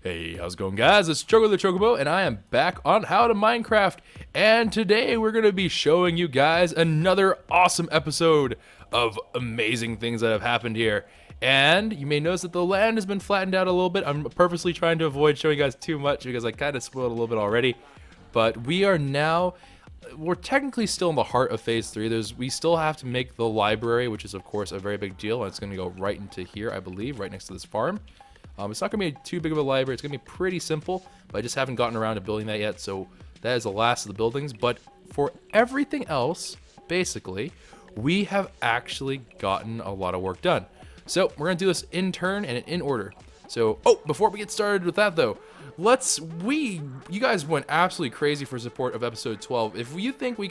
Hey, how's it going, guys? It's Choco the Chocobo, and I am back on How to Minecraft. And today we're going to be showing you guys another awesome episode of amazing things that have happened here. And you may notice that the land has been flattened out a little bit. I'm purposely trying to avoid showing you guys too much because I kind of spoiled a little bit already. But we're technically still in the heart of Phase 3. We still have to make the library, which is, of course, a very big deal. And it's going to go right into here, I believe, right next to this farm. It's not going to be too big of a library. It's going to be pretty simple, but I just haven't gotten around to building that yet, so that is the last of the buildings. But for everything else, basically, we have actually gotten a lot of work done. So we're going to do this in turn and in order. So, before we get started with that, though, you guys went absolutely crazy for support of episode 12. If you think if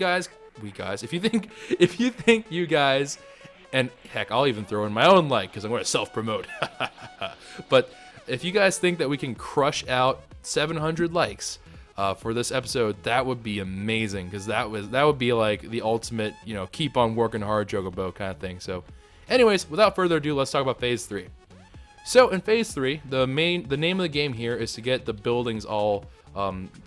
you think you guys, and heck, I'll even throw in my own like, because I'm going to self-promote. But if you guys think that we can crush out 700 likes for this episode, that would be amazing, because that would be like the ultimate, keep on working hard, Chocobo kind of thing. So, anyways, without further ado, let's talk about Phase 3. So in Phase 3, the name of the game here is to get the buildings all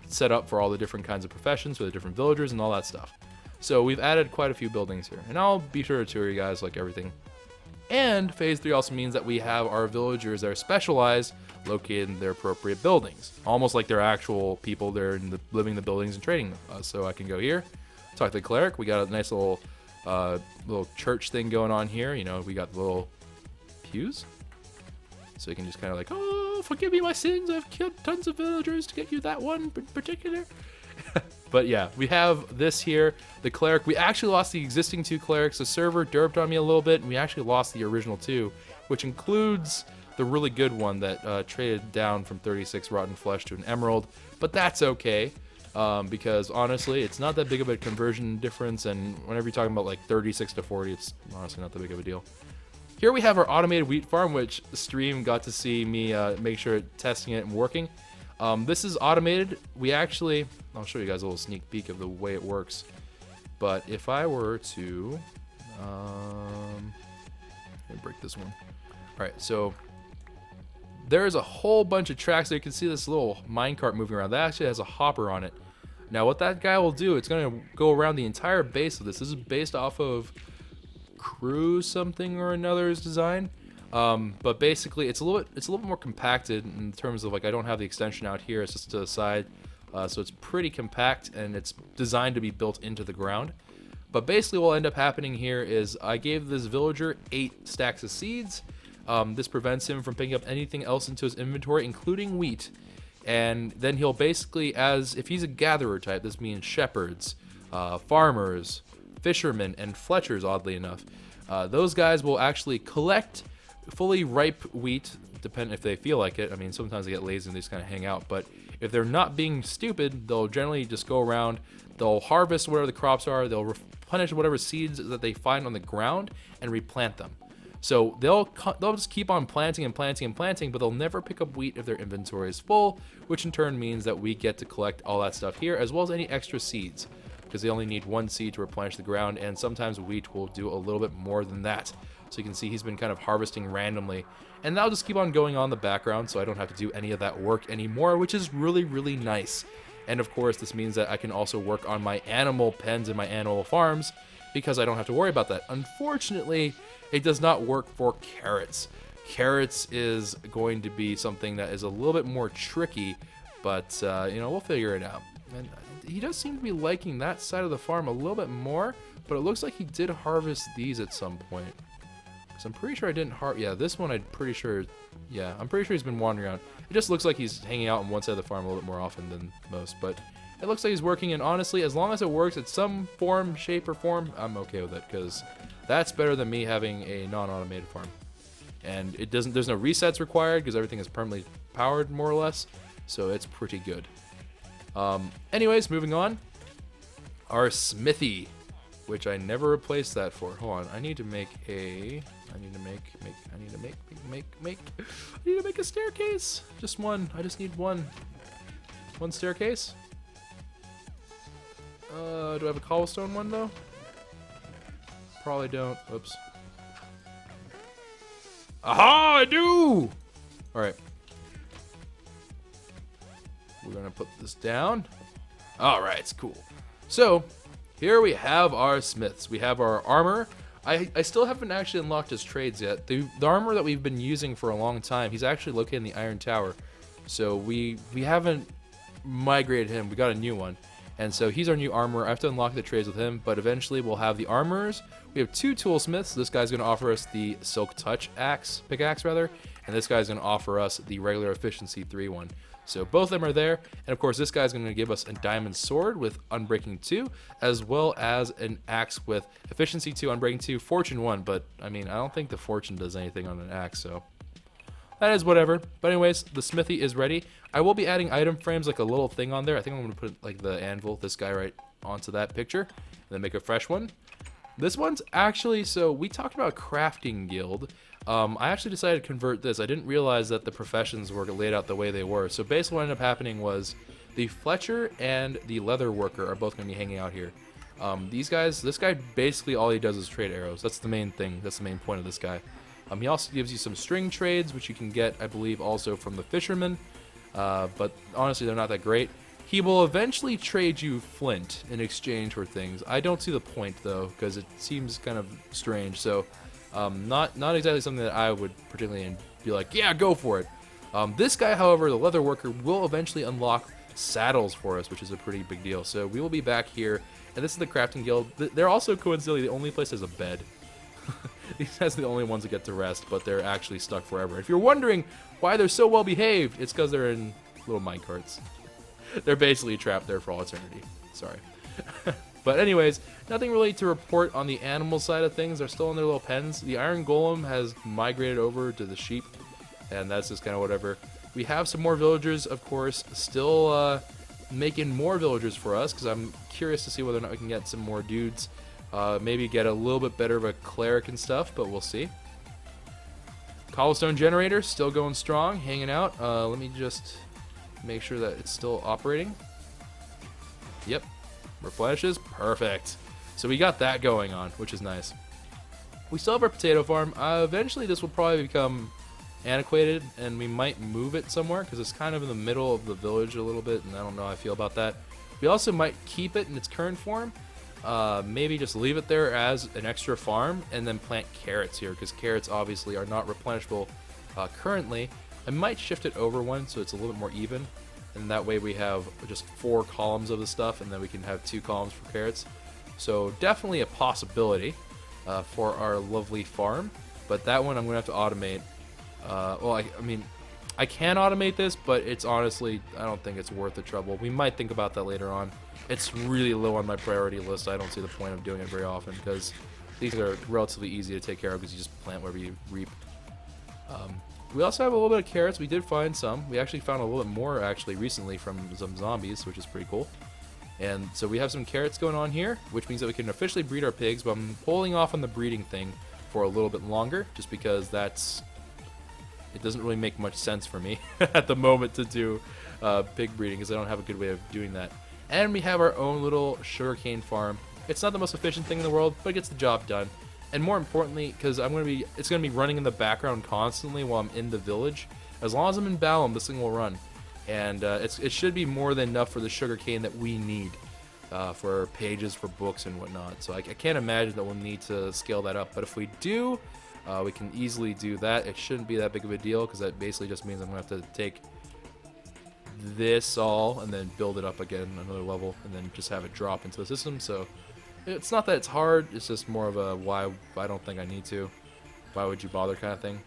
set up for all the different kinds of professions, for the different villagers and all that stuff. So we've added quite a few buildings here, and I'll be sure to tour you guys like everything. And Phase 3 also means that we have our villagers that are specialized, located in their appropriate buildings. Almost like they're actual people, they're living in the buildings and trading. So I can go here, talk to the cleric. We got a nice little church thing going on here. We got the little pews. So you can just kind of like, oh, forgive me my sins, I've killed tons of villagers to get you that one in particular. But yeah, we have this here, the cleric. We actually lost the existing 2 clerics. The server derped on me a little bit, and we actually lost the original 2, which includes the really good one that traded down from 36 rotten flesh to an emerald. But that's okay, because honestly, it's not that big of a conversion difference, and whenever you're talking about like 36 to 40, it's honestly not that big of a deal. Here we have our automated wheat farm, which the stream got to see me make sure testing it and working. This is automated. I'll show you guys a little sneak peek of the way it works. But if I were to, let me break this one. All right, so there's a whole bunch of tracks there. You can see this little minecart moving around. That actually has a hopper on it. Now, what that guy will do, it's going to go around the entire base of this. This is based off of Crew something or another's design. But basically, it's a little bit more compacted in terms of, like, I don't have the extension out here. It's just to the side. So it's pretty compact, and it's designed to be built into the ground. But basically what will end up happening here is I gave this villager 8 stacks of seeds. This prevents him from picking up anything else into his inventory, including wheat. And then he'll basically, if he's a gatherer type, this means shepherds, farmers, fishermen, and fletchers, oddly enough. Those guys will actually collect fully ripe wheat, depending if they feel like it. I mean, sometimes they get lazy and they just kind of hang out, but if they're not being stupid, they'll generally just go around, they'll harvest whatever the crops are, they'll replenish whatever seeds that they find on the ground and replant them. So they'll just keep on planting and planting and planting, but they'll never pick up wheat if their inventory is full, which in turn means that we get to collect all that stuff here, as well as any extra seeds, because they only need 1 seed to replenish the ground, and sometimes wheat will do a little bit more than that. So you can see he's been kind of harvesting randomly, and that'll just keep on going on in the background, so I don't have to do any of that work anymore, which is really, really nice. And of course, this means that I can also work on my animal pens and my animal farms, because I don't have to worry about that. Unfortunately, it does not work for carrots. Carrots is going to be something that is a little bit more tricky, but we'll figure it out. And he does seem to be liking that side of the farm a little bit more, but it looks like he did harvest these at some point. So I'm pretty sure I didn't yeah, this one I'm pretty sure he's been wandering around. It just looks like he's hanging out on one side of the farm a little bit more often than most, but it looks like he's working, and honestly, as long as it works in some form, shape, or form, I'm okay with it, because that's better than me having a non-automated farm. And there's no resets required, because everything is permanently powered, more or less, so it's pretty good. Anyways, moving on. Our Smithy, which I never replaced that for. Hold on, I need to make a staircase. Just one. I just need one staircase. Do I have a cobblestone one though? Probably don't. Oops. Aha! I do. All right. we're gonna put this down. All right, it's cool. So here we have our smiths. We have our armor. I still haven't actually unlocked his trades yet. The armor that we've been using for a long time, he's actually located in the iron tower. So we haven't migrated him. We got a new one. And so he's our new armor. I have to unlock the trades with him, but eventually we'll have the armorers. We have 2 toolsmiths. This guy's going to offer us the silk touch pickaxe rather, and this guy's going to offer us the regular efficiency 3 one. So both of them are there, and of course this guy's going to give us a diamond sword with unbreaking 2, as well as an axe with efficiency 2, unbreaking 2, fortune 1. But I mean, I don't think the fortune does anything on an axe, so that is whatever. But anyways, the smithy is ready. I will be adding item frames, like a little thing on there. I think I'm going to put like the anvil, this guy right onto that picture, and then make a fresh one. This one's actually, so we talked about crafting guild. I actually decided to convert this. I didn't realize that the professions were laid out the way they were. So basically what ended up happening was the Fletcher and the leather worker are both going to be hanging out here. These guys, this guy basically all he does is trade arrows. That's the main thing. That's the main point of this guy. He also gives you some string trades, which you can get, I believe, also from the fisherman. But honestly, they're not that great. He will eventually trade you flint in exchange for things. I don't see the point, though, because it seems kind of strange. So not exactly something that I would particularly be like, yeah, go for it. This guy, however, the leather worker, will eventually unlock saddles for us, which is a pretty big deal. So we will be back here, and this is the crafting guild. They're also coincidentally the only place that has a bed. These guys are the only ones that get to rest, but they're actually stuck forever. If you're wondering why they're so well behaved, it's because they're in little minecarts. They're basically trapped there for all eternity. Sorry. But anyways, nothing really to report on the animal side of things. They're still in their little pens. The iron golem has migrated over to the sheep, and that's just kind of whatever. We have some more villagers, of course, still making more villagers for us, because I'm curious to see whether or not we can get some more dudes. Maybe get a little bit better of a cleric and stuff, but we'll see. Cobblestone generator still going strong, hanging out. Let me just make sure that it's still operating. Yep, replenishes, perfect. So we got that going on, which is nice. We still have our potato farm. Eventually this will probably become antiquated, and we might move it somewhere because it's kind of in the middle of the village a little bit, and I don't know how I feel about that. We also might keep it in its current form. Maybe just leave it there as an extra farm and then plant carrots here, because carrots obviously are not replenishable currently. I might shift it over one so it's a little bit more even, and that way we have just 4 columns of the stuff, and then we can have 2 columns for carrots. So definitely a possibility for our lovely farm, but that one I'm going to have to automate. Well, I mean, I can automate this, but it's honestly, I don't think it's worth the trouble. We might think about that later on. It's really low on my priority list. I don't see the point of doing it very often, because these are relatively easy to take care of because you just plant wherever you reap. We also have a little bit of carrots. We did find some. We actually found a little bit more actually recently from some zombies, which is pretty cool. And so we have some carrots going on here, which means that we can officially breed our pigs, but I'm holding off on the breeding thing for a little bit longer, just because it doesn't really make much sense for me at the moment to do pig breeding, because I don't have a good way of doing that. And we have our own little sugarcane farm. It's not the most efficient thing in the world, but it gets the job done. And more importantly, because it's going to be running in the background constantly while I'm in the village. As long as I'm in Balam, this thing will run. And it should be more than enough for the sugarcane that we need for pages, for books, and whatnot. So I can't imagine that we'll need to scale that up. But if we do, we can easily do that. It shouldn't be that big of a deal, because that basically just means I'm going to have to take this all and then build it up again another level, and then just have it drop into the system. So it's not that it's hard, it's just more of a why I don't think I need to, why would you bother kind of thing.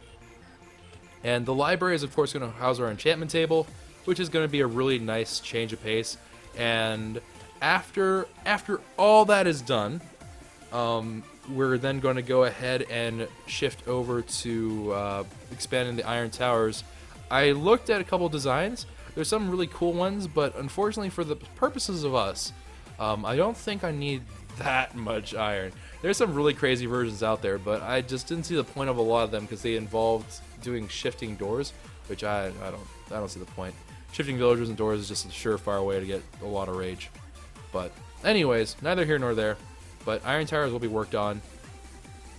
And the library is of course going to house our enchantment table, which is going to be a really nice change of pace. And after all that is done, we're then going to go ahead and shift over to expanding the iron towers. I looked at a couple designs. There's some really cool ones, but unfortunately for the purposes of us, I don't think I need that much iron. There's some really crazy versions out there, but I just didn't see the point of a lot of them because they involved doing shifting doors, which I don't see the point. Shifting villagers and doors is just a surefire way to get a lot of rage. But anyways, neither here nor there. But iron towers will be worked on.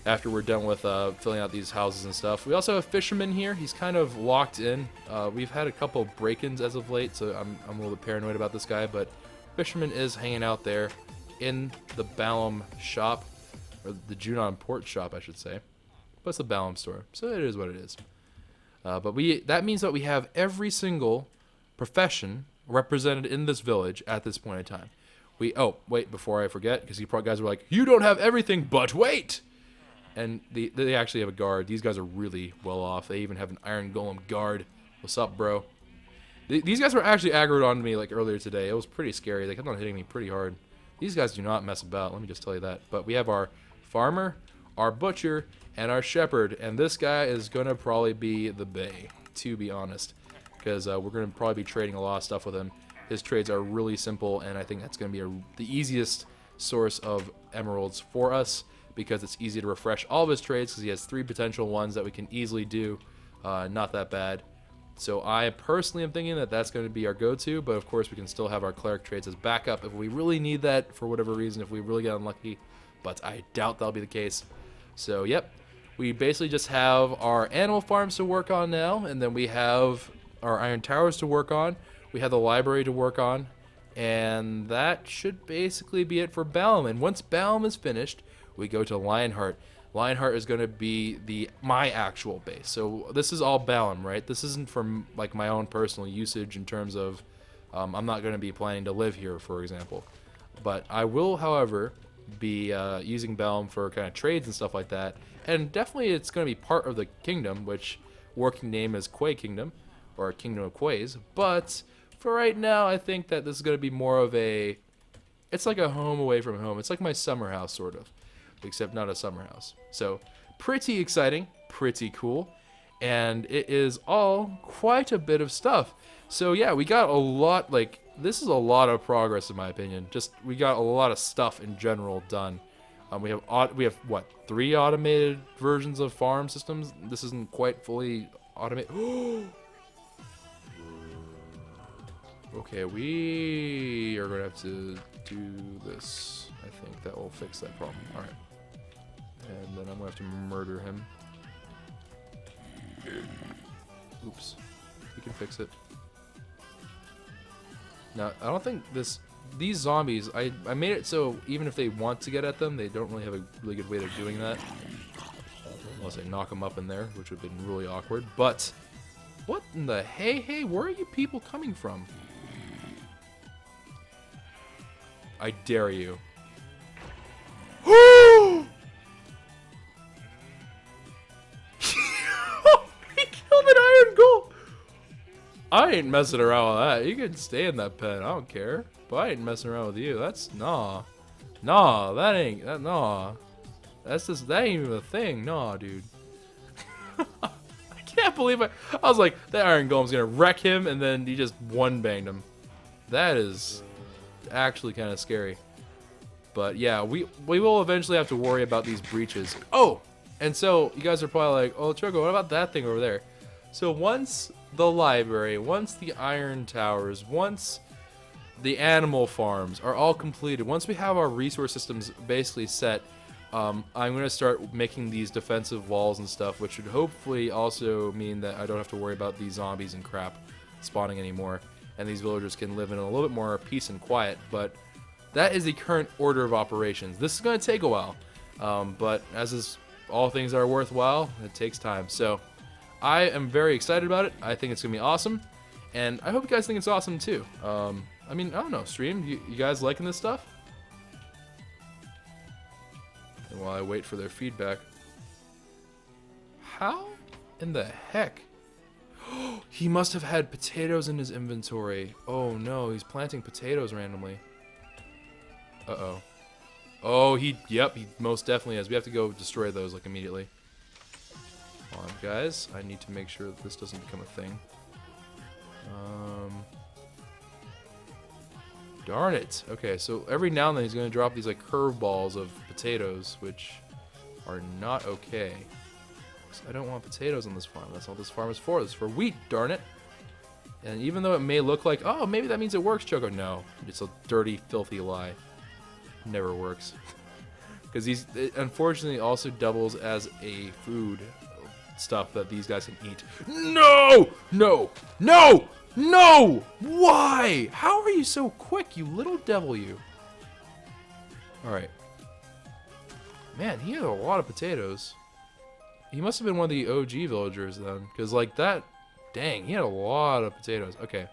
after we're done with filling out these houses and stuff. We also have Fisherman here. He's kind of locked in. We've had a couple break-ins as of late, so I'm a little bit paranoid about this guy, but Fisherman is hanging out there in the Balam shop, or the Junon port shop, I should say. But it's the Balam store, so it is what it is. But that means that we have every single profession represented in this village at this point in time. Oh, wait, before I forget, because you guys were like, you don't have everything, but wait! And they actually have a guard. These guys are really well off. They even have an iron golem guard. What's up, bro? These guys were actually aggroed on me like earlier today. It was pretty scary. They kept on hitting me pretty hard. These guys do not mess about. Let me just tell you that. But we have our farmer, our butcher, and our shepherd. And this guy is going to probably be the bae, to be honest. Because we're going to probably be trading a lot of stuff with him. His trades are really simple, and I think that's going to be the easiest source of emeralds for us, because it's easy to refresh all of his trades, because he has 3 potential ones that we can easily do. Not that bad. So I personally am thinking that that's going to be our go-to, but of course we can still have our cleric trades as backup if we really need that for whatever reason, if we really get unlucky, but I doubt that'll be the case. So yep, we basically just have our animal farms to work on now, and then we have our iron towers to work on. We have the library to work on, and that should basically be it for Balam. And once Balam is finished, we go to Lionheart. Lionheart is going to be my actual base. So this is all Balam, right? This isn't for like my own personal usage in terms of I'm not going to be planning to live here, for example. But I will, however, be using Balam for kind of trades and stuff like that. And definitely it's going to be part of the kingdom, which working name is Quay Kingdom, or Kingdom of Quays. But for right now, I think that this is going to be more of it's like a home away from home. It's like my summer house, sort of. Except not a summer house. So pretty exciting, pretty cool, and it is all quite a bit of stuff. So yeah, we got a lot, like this is a lot of progress in my opinion. Just we got a lot of stuff in general done. We have what, 3 automated versions of farm systems. This isn't quite fully automated. Okay, we are gonna have to do this. I think that will fix that problem. All right. And then I'm going to have to murder him. Oops. We can fix it. Now, I don't think these zombies, I made it so even if they want to get at them, they don't really have a really good way of doing that. Unless I knock them up in there, which would have been really awkward. But, what in the hey, where are you people coming from? I dare you. I ain't messing around with that. You can stay in that pen. I don't care. But I ain't messing around with you. That's nah. Nah, that ain't That's just that ain't even a thing. Nah, dude. I can't believe I was like, that iron golem's gonna wreck him, and then he just one-banged him. That is actually kind of scary. But yeah, we will eventually have to worry about these breaches. Oh! And so you guys are probably like, oh Choco, what about that thing over there? So once the library, once the iron towers, once the animal farms are all completed, once we have our resource systems basically set, I'm going to start making these defensive walls and stuff, which should hopefully also mean that I don't have to worry about these zombies and crap spawning anymore, and these villagers can live in a little bit more peace and quiet. But that is the current order of operations. This is going to take a while, but as is all things that are worthwhile, it takes time. So I am very excited about it. I think it's going to be awesome, and I hope you guys think it's awesome too. I mean, I don't know, stream, you guys liking this stuff? And while I wait for their feedback, how in the heck? He must have had potatoes in his inventory. Oh no, he's planting potatoes randomly. Uh-oh. Oh, yep, he most definitely is. We have to go destroy those, like, immediately. Hold on, guys. I need to make sure that this doesn't become a thing. Darn it. Okay, so every now and then he's going to drop these, like, curveballs of potatoes, which are not okay. I don't want potatoes on this farm. That's all this farm is for. This is for wheat, darn it. And even though it may look like, oh, maybe that means it works, Choco. No, it's a dirty, filthy lie. Never works. because it unfortunately also doubles as a food stuff that these guys can eat. No! No! No! No! Why? How are you so quick, you little devil, you? Alright. Man, he had a lot of potatoes. He must have been one of the OG villagers then, because like that, dang, he had a lot of potatoes. Okay.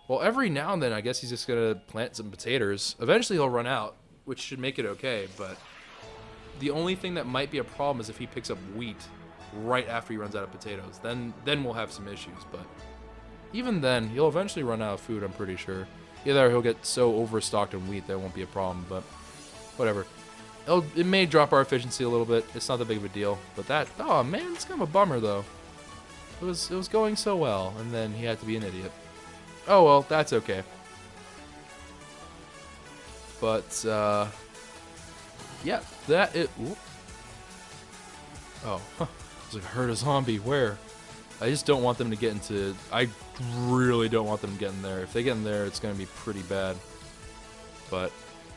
Well, every now and then, I guess he's just gonna plant some potatoes. Eventually he'll run out, which should make it okay, but the only thing that might be a problem is if he picks up wheat right after he runs out of potatoes. Then we'll have some issues, but even then, he'll eventually run out of food, I'm pretty sure. Either he'll get so overstocked in wheat that it won't be a problem, but whatever. It may drop our efficiency a little bit. It's not that big of a deal, but that, oh man, it's kind of a bummer though. It was going so well, and then he had to be an idiot. Oh well, that's okay. But yeah, ooh. Oh, huh. I was like, I heard a zombie. Where? I just don't want them to get into. I really don't want them to get in there. If they get in there, it's gonna be pretty bad. But,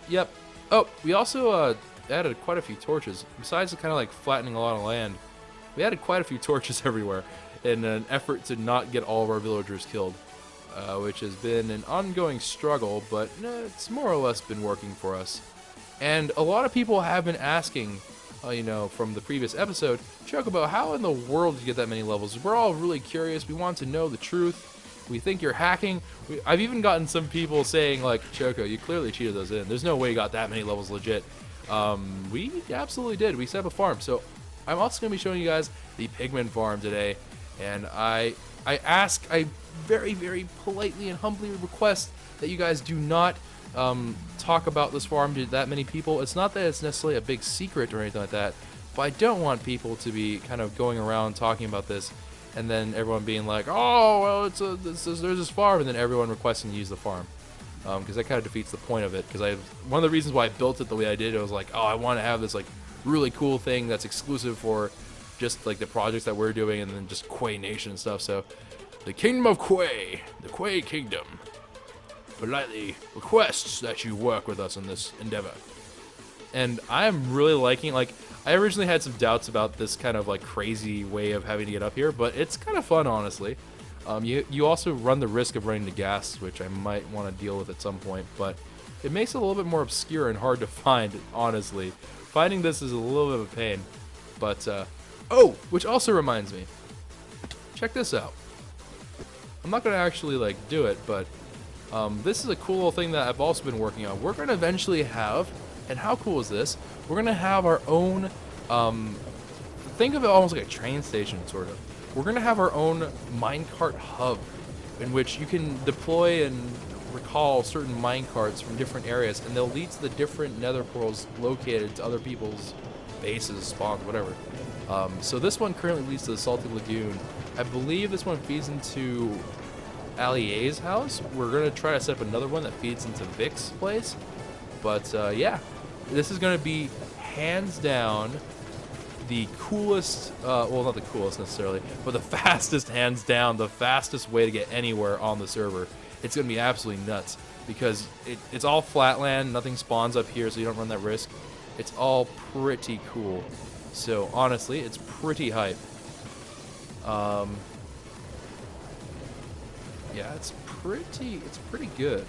yep. Oh, we also added quite a few torches. Besides kind of like flattening a lot of land, we added quite a few torches everywhere in an effort to not get all of our villagers killed, which has been an ongoing struggle, but it's more or less been working for us. And a lot of people have been asking, you know, from the previous episode, Chocobo, how in the world did you get that many levels? We're all really curious. We want to know the truth. We think you're hacking. I've even gotten some people saying, like, Choco, you clearly cheated those in. There's no way you got that many levels legit. We absolutely did. We set up a farm. So I'm also going to be showing you guys the Pigman farm today. And I very, very politely and humbly request that you guys do not talk about this farm to that many people. It's not that it's necessarily a big secret or anything like that, but I don't want people to be kind of going around talking about this and then everyone being like, oh, well, there's this farm, and then everyone requesting to use the farm, because that kind of defeats the point of it. Because one of the reasons why I built it the way I did, it was like, oh, I want to have this like really cool thing that's exclusive for just like the projects that we're doing, and then just Quay Nation and stuff. So the Kingdom of Quay, the Quay Kingdom, politely requests that you work with us in this endeavor. And I am really liking, like, I originally had some doubts about this kind of like crazy way of having to get up here, but it's kind of fun, honestly. You also run the risk of running to gas, which I might want to deal with at some point, but it makes it a little bit more obscure and hard to find, honestly. Finding this is a little bit of a pain, but, oh, which also reminds me, check this out. I'm not going to actually like do it, but this is a cool little thing that I've also been working on. We're going to eventually have, and how cool is this? We're going to have our own, think of it almost like a train station, sort of. We're going to have our own minecart hub in which you can deploy and recall certain minecarts from different areas, and they'll lead to the different nether portals located to other people's bases, spawns, whatever. So this one currently leads to the Salty Lagoon. I believe this one feeds into Allier's house. We're going to try to set up another one that feeds into Vic's place. But yeah, this is going to be hands down the coolest, well, not the coolest necessarily, but the fastest, hands down, the fastest way to get anywhere on the server. It's going to be absolutely nuts because it's all flat land. Nothing spawns up here, so you don't run that risk. It's all pretty cool. So honestly, it's pretty hype. Yeah, it's pretty good.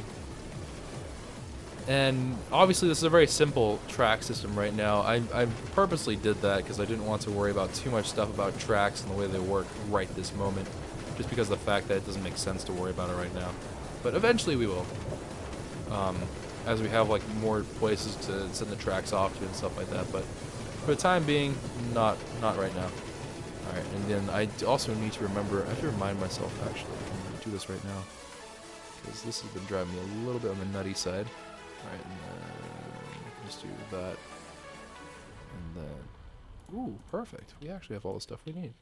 And obviously this is a very simple track system right now. I purposely did that because I didn't want to worry about too much stuff about tracks and the way they work right this moment, just because of the fact that it doesn't make sense to worry about it right now. But eventually we will, as we have like more places to send the tracks off to and stuff like that. But for the time being, not right now. All right, and then I also need to remember. I have to remind myself actually. I can do this right now because this has been driving me a little bit on the nutty side. Alright, and then I can just do that. And then, ooh, perfect. We actually have all the stuff we need.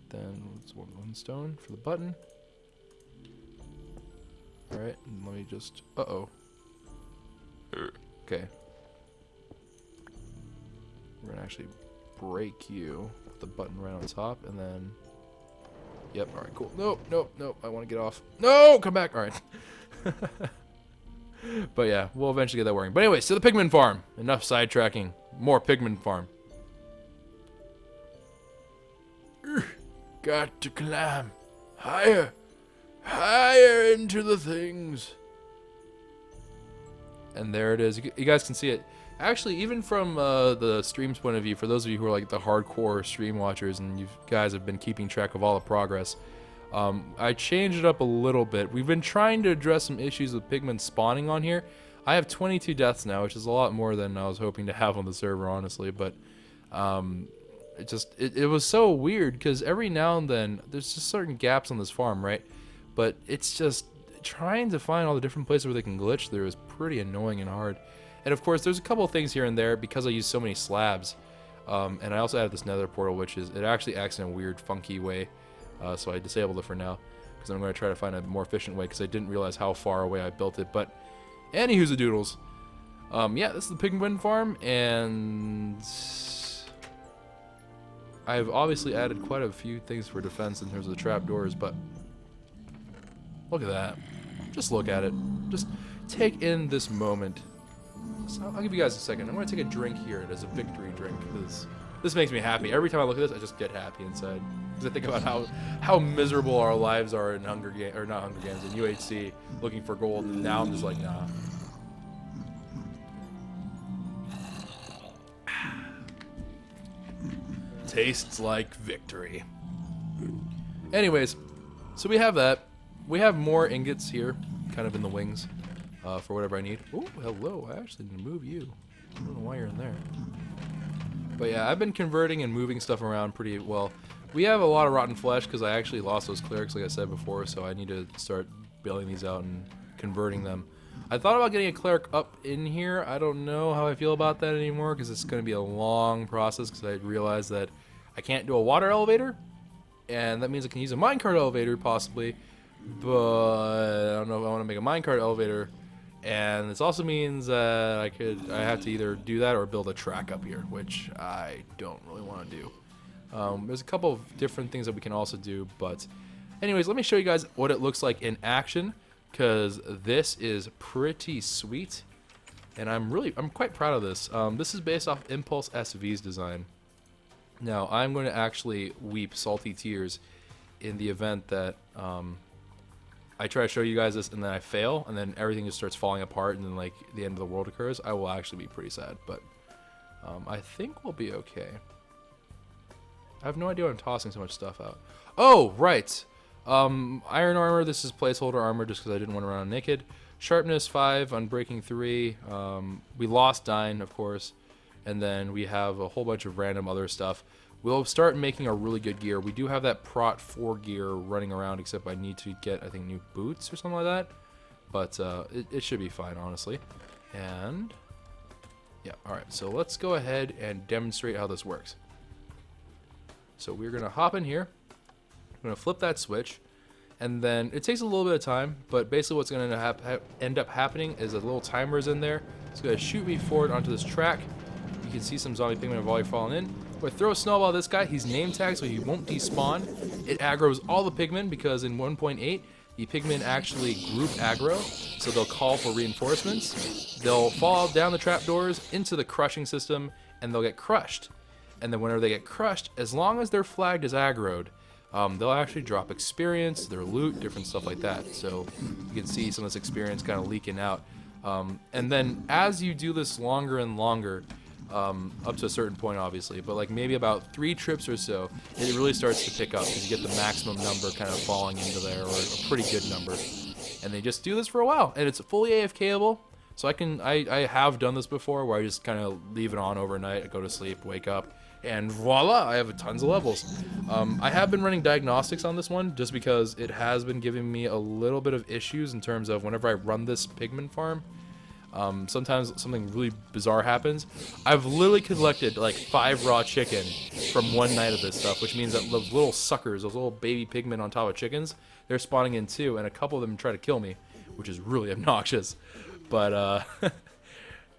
Then let's one stone for the button. Alright, and let me just, okay. We're gonna actually break you with the button right on top, and then yep, alright, cool. Nope, I want to get off. No, come back. Alright. But yeah, we'll eventually get that working. But anyways, to the Pigman farm. Enough sidetracking. More Pigman farm. Got to climb higher, higher into the things. And there it is. You guys can see it. Actually, even from the stream's point of view, for those of you who are like the hardcore stream watchers and you guys have been keeping track of all the progress, I changed it up a little bit. We've been trying to address some issues with Pigmen spawning on here. I have 22 deaths now, which is a lot more than I was hoping to have on the server, honestly. But it was so weird because every now and then there's just certain gaps on this farm, right? But it's just trying to find all the different places where they can glitch through is pretty annoying and hard. And of course, there's a couple of things here and there because I use so many slabs. And I also added this Nether portal, which is it actually acts in a weird, funky way. So I disabled it for now because I'm going to try to find a more efficient way because I didn't realize how far away I built it. But anywho's the doodles. Yeah, this is the Pigman farm, and I've obviously added quite a few things for defense in terms of the trapdoors, but look at that. Just look at it. Just take in this moment. So I'll give you guys a second. I'm going to take a drink here as a victory drink because this makes me happy. Every time I look at this, I just get happy inside. Because I think about how miserable our lives are in Hunger Games, or not Hunger Games, in UHC, looking for gold, and now I'm just like, nah. Tastes like victory. Anyways, so we have that. We have more ingots here, kind of in the wings, for whatever I need. Oh, hello. I actually need to move you. I don't know why you're in there. But yeah, I've been converting and moving stuff around pretty well. We have a lot of rotten flesh because I actually lost those clerics, like I said before, so I need to start bailing these out and converting them. I thought about getting a cleric up in here. I don't know how I feel about that anymore because it's going to be a long process because I realized that I can't do a water elevator, and that means I can use a minecart elevator possibly, but I don't know if I want to make a minecart elevator. And this also means that I have to either do that or build a track up here, which I don't really want to do. There's a couple of different things that we can also do, but anyways, let me show you guys what it looks like in action, because this is pretty sweet, and I'm quite proud of this. This is based off Impulse SV's design. Now, I'm going to actually weep salty tears in the event that I try to show you guys this and then I fail, and then everything just starts falling apart, and then like the end of the world occurs. I will actually be pretty sad, but I think we'll be okay. I have no idea why I'm tossing so much stuff out. Oh, right. Iron armor. This is placeholder armor just because I didn't want to run naked. Sharpness 5, Unbreaking 3. We lost Dine, of course, and then we have a whole bunch of random other stuff. We'll start making a really good gear. We do have that Prot 4 gear running around, except I need to get, I think, new boots or something like that. But it should be fine, honestly. And yeah, alright, so let's go ahead and demonstrate how this works. So we're going to hop in here. I'm going to flip that switch. And then it takes a little bit of time, but basically what's going to end up happening is a little timer is in there. It's going to shoot me forward onto this track. You can see some zombie pigmen have already fallen in. We're going to throw a snowball at this guy. He's name tagged so he won't despawn. It aggroes all the pigmen because in 1.8, the pigmen actually group aggro, so they'll call for reinforcements. They'll fall down the trapdoors into the crushing system, and they'll get crushed. And then whenever they get crushed, as long as they're flagged as aggroed, they'll actually drop experience, their loot, different stuff like that. So you can see some of this experience kind of leaking out. And then as you do this longer and longer, up to a certain point obviously, but like maybe about 3 trips or so, it really starts to pick up because you get the maximum number kind of falling into there, or a pretty good number. And they just do this for a while, and it's fully AFKable. So I have done this before where I just kind of leave it on overnight, I go to sleep, wake up, and voila, I have tons of levels. I have been running diagnostics on this one just because it has been giving me a little bit of issues in terms of whenever I run this pigman farm. Sometimes something really bizarre happens. I've literally collected like 5 raw chicken from one night of this stuff, which means that those little suckers, those little baby pigmen on top of chickens, they're spawning in too, and a couple of them try to kill me, which is really obnoxious. But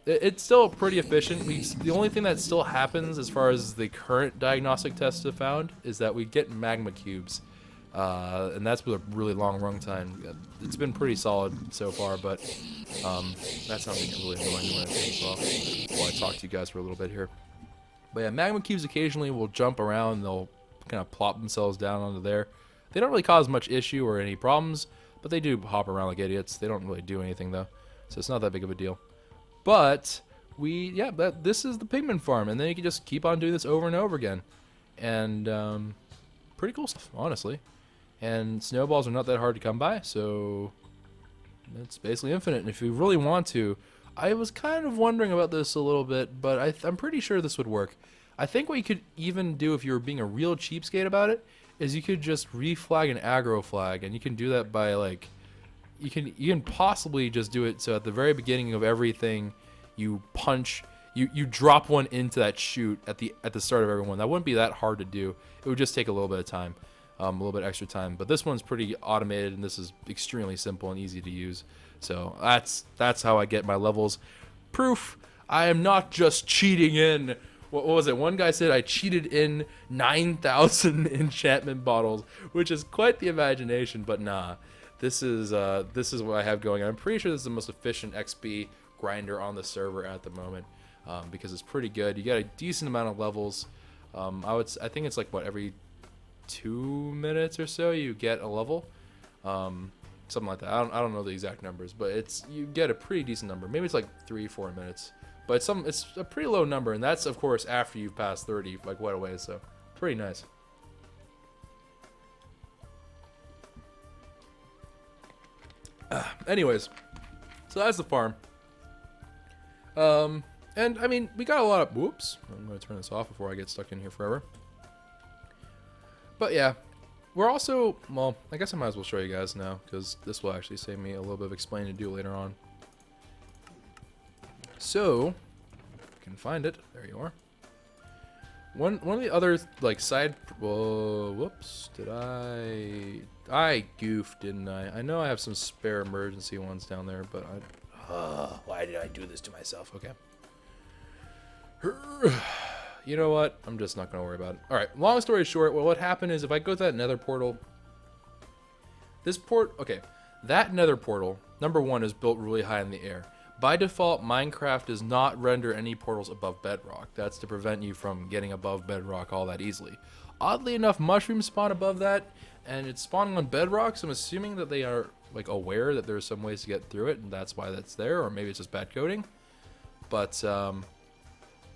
it's still pretty efficient. The only thing that still happens as far as the current diagnostic tests have found is that we get magma cubes. and that's with a really long run time. It's been pretty solid so far, but that's not getting really annoying when it takes off. While I talk to you guys for a little bit here. But yeah, magma cubes occasionally will jump around. They'll kind of plop themselves down onto there. They don't really cause much issue or any problems, but they do hop around like idiots. They don't really do anything though, so it's not that big of a deal. But this is the Pigman farm, and then you can just keep on doing this over and over again, and pretty cool stuff, honestly. And snowballs are not that hard to come by, so it's basically infinite. And if you really want to, I was kind of wondering about this a little bit, but I'm pretty sure this would work. I think what you could even do if you were being a real cheapskate about it is you could just reflag an aggro flag, and you can do that by like you can possibly just do it so at the very beginning of everything you punch you drop one into that chute at the start of everyone. That wouldn't be that hard to do. It would just take a little bit of time. A little bit extra time, but this one's pretty automated, and this is extremely simple and easy to use. So that's how I get my levels. Proof I am not just cheating in. What was it? One guy said I cheated in 9,000 enchantment bottles, which is quite the imagination. But nah, this is what I have going. I'm pretty sure this is the most efficient XP grinder on the server at the moment, because it's pretty good. You get a decent amount of levels. I think it's like what, every 2 minutes or so you get a level, something like that. I don't know the exact numbers, but you get a pretty decent number. Maybe it's like 3-4 minutes, but it's a pretty low number, and that's of course after you've passed 30 like quite a ways, so pretty nice. Anyways, so that's the farm. And I mean, we got a lot of whoops. I'm gonna turn this off before I get stuck in here forever. But yeah, we're also, well, I guess I might as well show you guys now, because this will actually save me a little bit of explaining to do later on. So, I can find it. There you are. One of the other like side, whoa, whoops, I goofed, didn't I? I know I have some spare emergency ones down there, but why did I do this to myself? Okay. You know what? I'm just not going to worry about it. Alright, long story short, well, what happened is if I go to that nether portal, that nether portal, number one, is built really high in the air. By default, Minecraft does not render any portals above bedrock. That's to prevent you from getting above bedrock all that easily. Oddly enough, mushrooms spawn above that, and it's spawning on bedrock, so I'm assuming that they are like aware that there's some ways to get through it, and that's why that's there, or maybe it's just bad coding. But,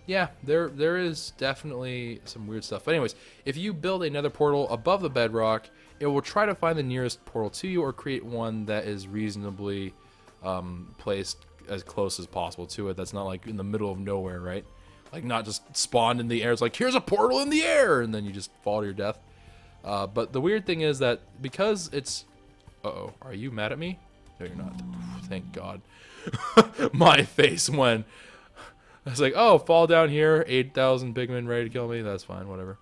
yeah, there is definitely some weird stuff. But anyways, if you build another portal above the bedrock, it will try to find the nearest portal to you or create one that is reasonably placed as close as possible to it. That's not like in the middle of nowhere, right? Like not just spawned in the air. It's like, here's a portal in the air, and then you just fall to your death. But the weird thing is that because it's... Uh-oh, are you mad at me? No, you're not. Thank God. My face when... I was like, oh, fall down here, 8,000 pigmen ready to kill me. That's fine, whatever.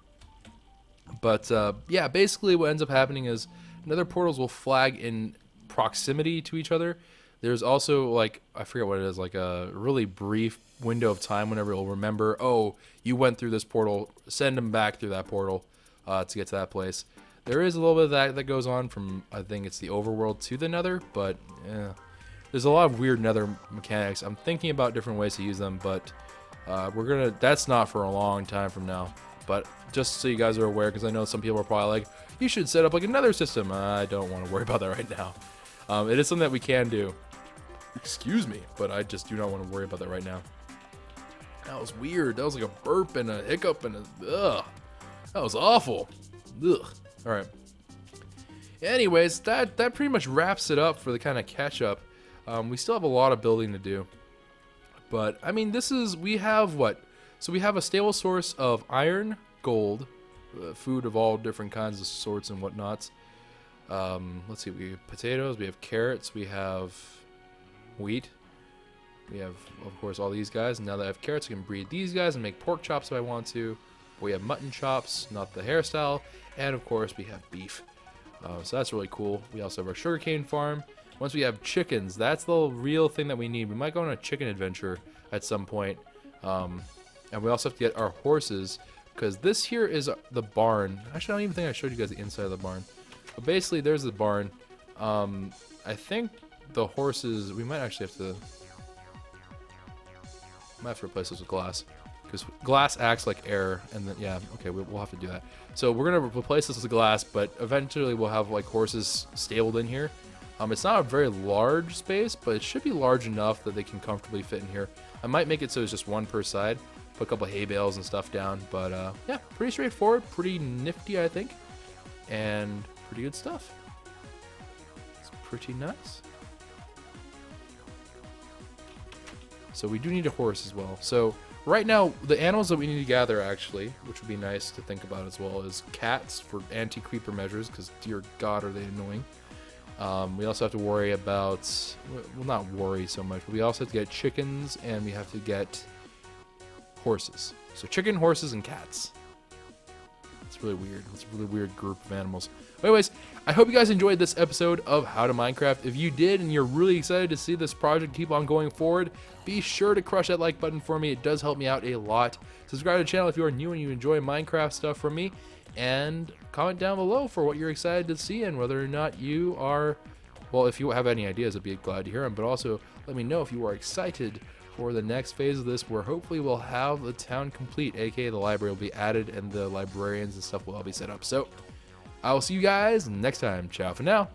But, yeah, basically what ends up happening is nether portals will flag in proximity to each other. There's also, like, I forget what it is, like a really brief window of time whenever it'll remember, oh, you went through this portal, send them back through that portal to get to that place. There is a little bit of that goes on from, I think it's the overworld to the nether, but, yeah. There's a lot of weird nether mechanics. I'm thinking about different ways to use them, but that's not for a long time from now. But just so you guys are aware, because I know some people are probably like, you should set up like another system. I don't want to worry about that right now. It is something that we can do. Excuse me, but I just do not want to worry about that right now. That was weird. That was like a burp and a hiccup and ugh. That was awful. Ugh. All right. Anyways, that pretty much wraps it up for the kind of catch up. We still have a lot of building to do, but I mean, we have what? So we have a stable source of iron, gold, food of all different kinds of sorts and whatnots. Let's see, we have potatoes, we have carrots, we have wheat, we have, of course, all these guys. And now that I have carrots, I can breed these guys and make pork chops if I want to. We have mutton chops, not the hairstyle, and of course we have beef. So that's really cool. We also have our sugarcane farm. Once we have chickens, that's the real thing that we need. We might go on a chicken adventure at some point. And we also have to get our horses, because this here is the barn. Actually, I don't even think I showed you guys the inside of the barn. But basically, there's the barn. I think the horses, we might actually have to replace this with glass, because glass acts like air, and then, yeah, okay, we'll have to do that. So we're gonna replace this with glass, but eventually we'll have like horses stabled in here. It's not a very large space, but it should be large enough that they can comfortably fit in here. I might make it so it's just one per side, put a couple hay bales and stuff down, but yeah, pretty straightforward, pretty nifty, I think, and pretty good stuff. It's pretty nice. So we do need a horse as well. So right now, the animals that we need to gather, actually, which would be nice to think about as well, is cats for anti-creeper measures, because dear God, are they annoying. We also have to worry about, well, not worry so much, but we also have to get chickens, and we have to get horses. So chicken, horses, and cats. It's really weird. It's a really weird group of animals. But anyways, I hope you guys enjoyed this episode of How to Minecraft. If you did and you're really excited to see this project keep on going forward, be sure to crush that like button for me. It does help me out a lot. Subscribe to the channel if you are new and you enjoy Minecraft stuff from me. And comment down below for what you're excited to see and whether or not you are, well, if you have any ideas, I'd be glad to hear them. But also let me know if you are excited for the next phase of this, where hopefully we'll have the town complete, aka the library will be added and the librarians and stuff will all be set up. So I will see you guys next time. Ciao for now.